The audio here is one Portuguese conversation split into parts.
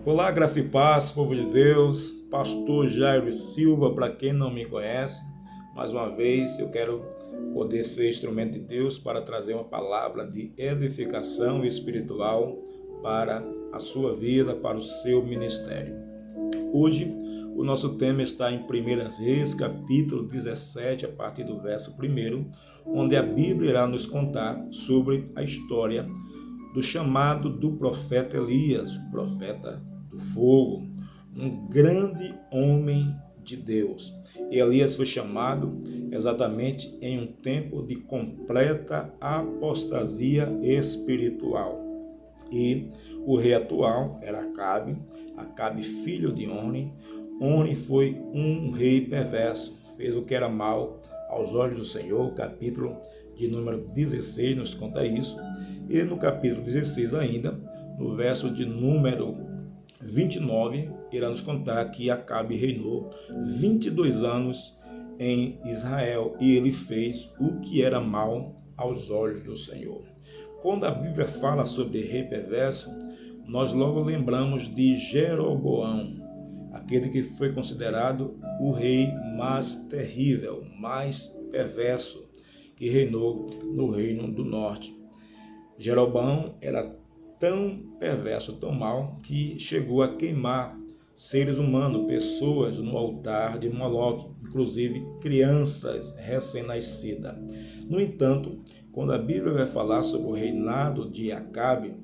Olá, graça e paz, povo de Deus, pastor Jairo Silva, para quem não me conhece, mais uma vez eu quero poder ser instrumento de Deus para trazer uma palavra de edificação espiritual para a sua vida, para o seu ministério. Hoje o nosso tema está em 1 Reis, capítulo 17, a partir do verso 1, onde a Bíblia irá nos contar sobre a história do chamado do profeta Elias, o profeta do fogo, um grande homem de Deus. Elias foi chamado exatamente em um tempo de completa apostasia espiritual. E o rei atual era Acabe filho de Oni. Oni foi um rei perverso, fez o que era mal aos olhos do Senhor. O capítulo de número 16 nos conta isso. E no capítulo 16 ainda, no verso de número 29, irá nos contar que Acabe reinou 22 anos em Israel e ele fez o que era mal aos olhos do Senhor. Quando a Bíblia fala sobre rei perverso, nós logo lembramos de Jeroboão, aquele que foi considerado o rei mais terrível, mais perverso, que reinou no reino do norte. Jeroboão era tão perverso, tão mau, que chegou a queimar seres humanos, pessoas no altar de Moloque, inclusive crianças recém-nascidas. No entanto, quando a Bíblia vai falar sobre o reinado de Acabe,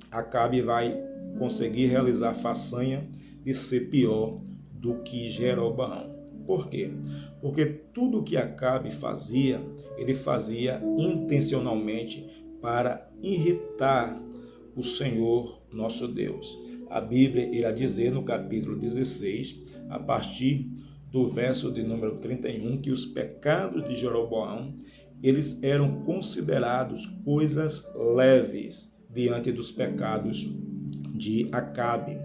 Acabe vai conseguir realizar a façanha de ser pior do que Jeroboão. Por quê? Porque tudo que Acabe fazia, ele fazia intencionalmente para irritar o Senhor nosso Deus. A Bíblia irá dizer no capítulo 16, a partir do verso de número 31, que os pecados de Jeroboão, eles eram considerados coisas leves diante dos pecados de Acabe.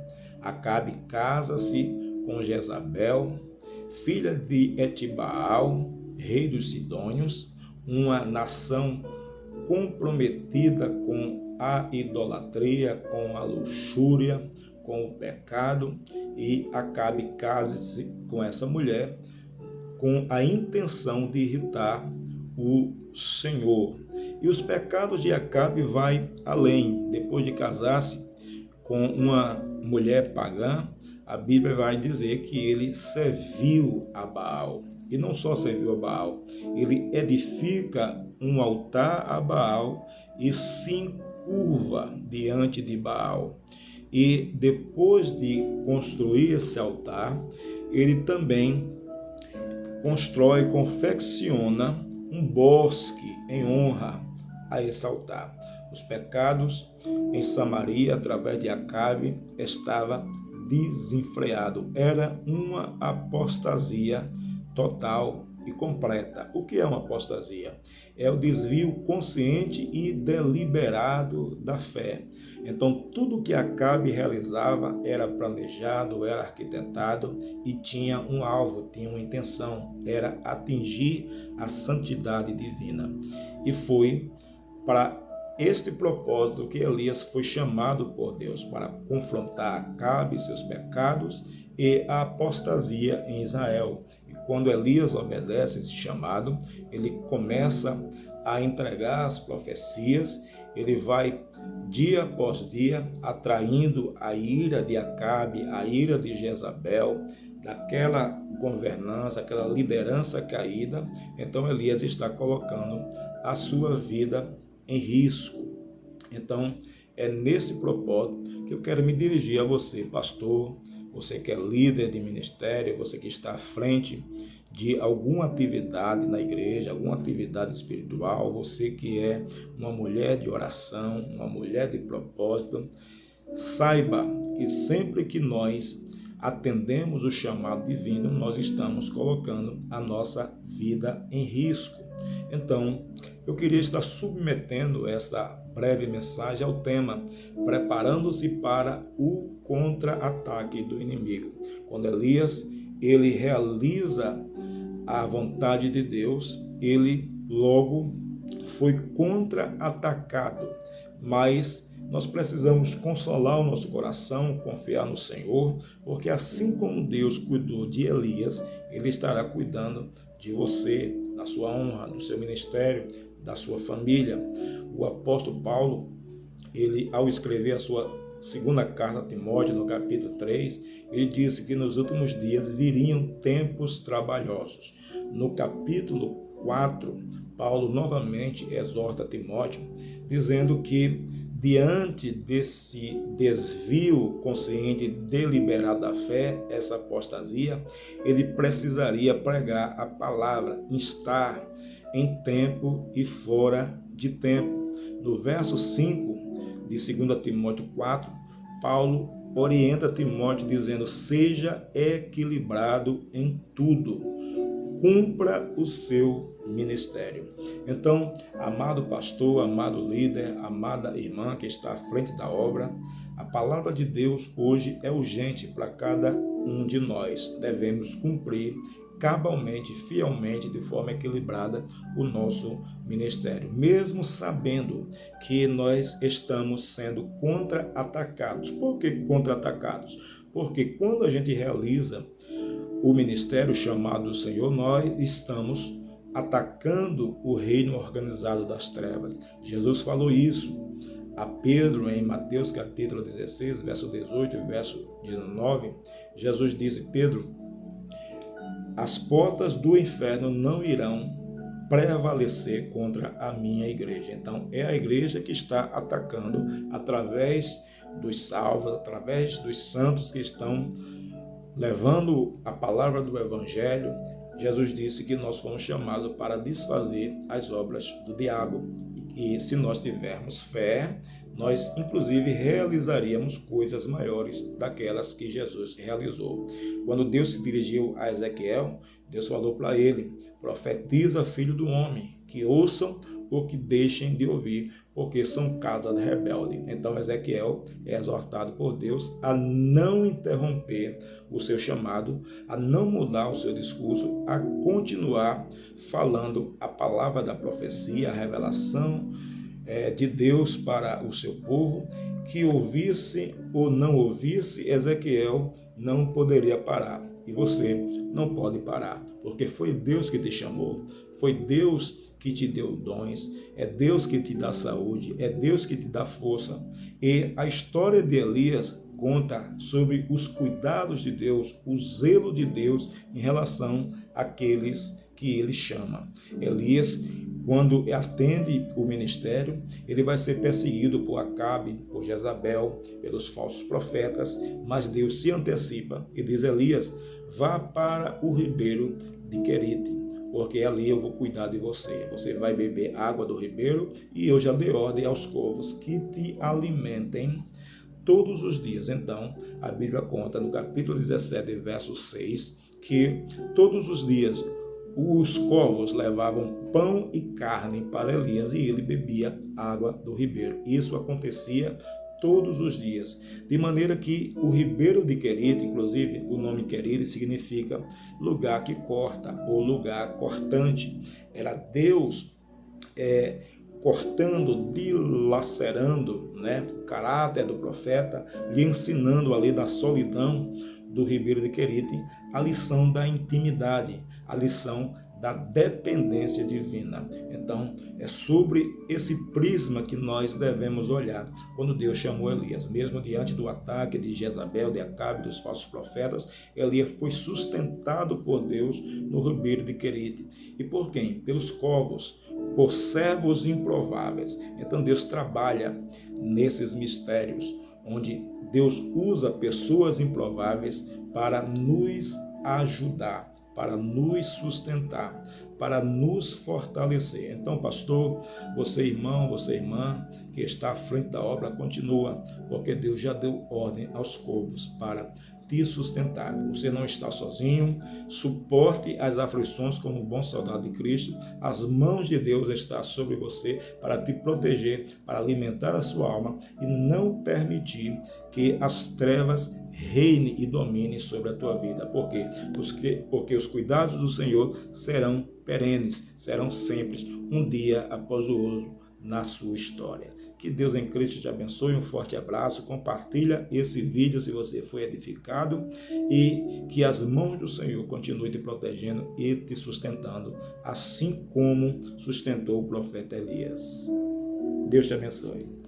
Acabe casa-se com Jezabel, filha de Etibaal, rei dos Sidônios, uma nação comprometida com a idolatria, com a luxúria, com o pecado, e Acabe casa-se com essa mulher com a intenção de irritar o Senhor. E os pecados de Acabe vai além. Depois de casar-se com uma mulher pagã, a Bíblia vai dizer que ele serviu a Baal. E não só serviu a Baal, ele edifica um altar a Baal e se encurva diante de Baal. E depois de construir esse altar, ele também constrói, confecciona um bosque em honra a esse altar. Os pecados em Samaria, através de Acabe, estava desenfreado. Era uma apostasia total e completa. O que é uma apostasia? É o desvio consciente e deliberado da fé. Então, tudo que Acabe realizava era planejado, era arquitetado e tinha um alvo, tinha uma intenção, era atingir a santidade divina. E foi para este propósito que Elias foi chamado por Deus, para confrontar Acabe, seus pecados e a apostasia em Israel. E quando Elias obedece esse chamado, ele começa a entregar as profecias, ele vai dia após dia atraindo a ira de Acabe, a ira de Jezabel, daquela governança, aquela liderança caída. Então Elias está colocando a sua vida em risco. Então é nesse propósito que eu quero me dirigir a você, pastor, você que é líder de ministério, você que está à frente de alguma atividade na igreja, alguma atividade espiritual, você que é uma mulher de oração, uma mulher de propósito, saiba que sempre que nós atendemos o chamado divino, nós estamos colocando a nossa vida em risco. Então, eu queria estar submetendo essa breve mensagem ao tema preparando-se para o contra-ataque do inimigo. Quando Elias ele realiza a vontade de Deus, ele logo foi contra-atacado, mas nós precisamos consolar o nosso coração, confiar no Senhor, porque assim como Deus cuidou de Elias, Ele estará cuidando de você, da sua honra, do seu ministério, da sua família. O apóstolo Paulo, ele, ao escrever a sua segunda carta a Timóteo, no capítulo 3, ele disse que nos últimos dias viriam tempos trabalhosos. No capítulo 4, Paulo novamente exorta Timóteo, dizendo que diante desse desvio consciente deliberado da fé, essa apostasia, ele precisaria pregar a palavra, instar em tempo e fora de tempo. No verso 5 de 2 Timóteo 4, Paulo orienta Timóteo dizendo: seja equilibrado em tudo, cumpra o seu ministério. Então, amado pastor, amado líder, amada irmã que está à frente da obra, a palavra de Deus hoje é urgente para cada um de nós. Devemos cumprir cabalmente, fielmente, de forma equilibrada o nosso ministério, mesmo sabendo que nós estamos sendo contra-atacados. Por que contra-atacados? Porque quando a gente realiza o ministério chamado do Senhor, nós estamos atacando o reino organizado das trevas. Jesus falou isso a Pedro em Mateus capítulo 16, verso 18 e verso 19. Jesus disse: Pedro, as portas do inferno não irão prevalecer contra a minha igreja. Então, é a igreja que está atacando através dos salvos, através dos santos que estão levando a palavra do Evangelho. Jesus disse que nós fomos chamados para desfazer as obras do diabo e que, se nós tivermos fé, nós inclusive realizaríamos coisas maiores daquelas que Jesus realizou. Quando Deus se dirigiu a Ezequiel, Deus falou para ele: profetiza, filho do homem, que ouçam ou que deixem de ouvir, porque são casa de rebelde. Então Ezequiel é exortado por Deus a não interromper o seu chamado, a não mudar o seu discurso, a continuar falando a palavra da profecia, a revelação de Deus para o seu povo. Que ouvisse ou não ouvisse, Ezequiel não poderia parar. E você não pode parar, porque foi Deus que te chamou, foi Deus que te deu dons, é Deus que te dá saúde, é Deus que te dá força. E a história de Elias conta sobre os cuidados de Deus, o zelo de Deus em relação àqueles que ele chama. Elias, quando atende o ministério, ele vai ser perseguido por Acabe, por Jezabel, pelos falsos profetas, mas Deus se antecipa e diz: Elias, vá para o ribeiro de Querite, porque ali eu vou cuidar de você. Você vai beber água do ribeiro e eu já dei ordem aos corvos que te alimentem todos os dias. Então, a Bíblia conta no capítulo 17, verso 6, que todos os dias os corvos levavam pão e carne para Elias e ele bebia água do ribeiro. Isso acontecia todos os dias, de maneira que o ribeiro de Querite, inclusive o nome Querite significa lugar que corta ou lugar cortante. Era Deus cortando, dilacerando, o caráter do profeta, lhe ensinando ali da solidão do ribeiro de Querite a lição da intimidade, a lição da dependência divina. Então, é sobre esse prisma que nós devemos olhar quando Deus chamou Elias. Mesmo diante do ataque de Jezabel, de Acabe, dos falsos profetas, Elias foi sustentado por Deus no ribeiro de Querite. E por quem? Pelos corvos, por servos improváveis. Então, Deus trabalha nesses mistérios, onde Deus usa pessoas improváveis para nos ajudar, para nos sustentar, para nos fortalecer. Então, pastor, você irmão, você irmã que está à frente da obra, continua, porque Deus já deu ordem aos corvos para te sustentar. Você não está sozinho, suporte as aflições como um bom soldado de Cristo. As mãos de Deus estão sobre você para te proteger, para alimentar a sua alma e não permitir que as trevas reine e domine sobre a tua vida. Por quê? Porque os cuidados do Senhor serão perenes, serão sempre, um dia após o outro na sua história. Que Deus em Cristo te abençoe. Um forte abraço. Compartilha esse vídeo se você foi edificado e que as mãos do Senhor continuem te protegendo e te sustentando, assim como sustentou o profeta Elias. Deus te abençoe.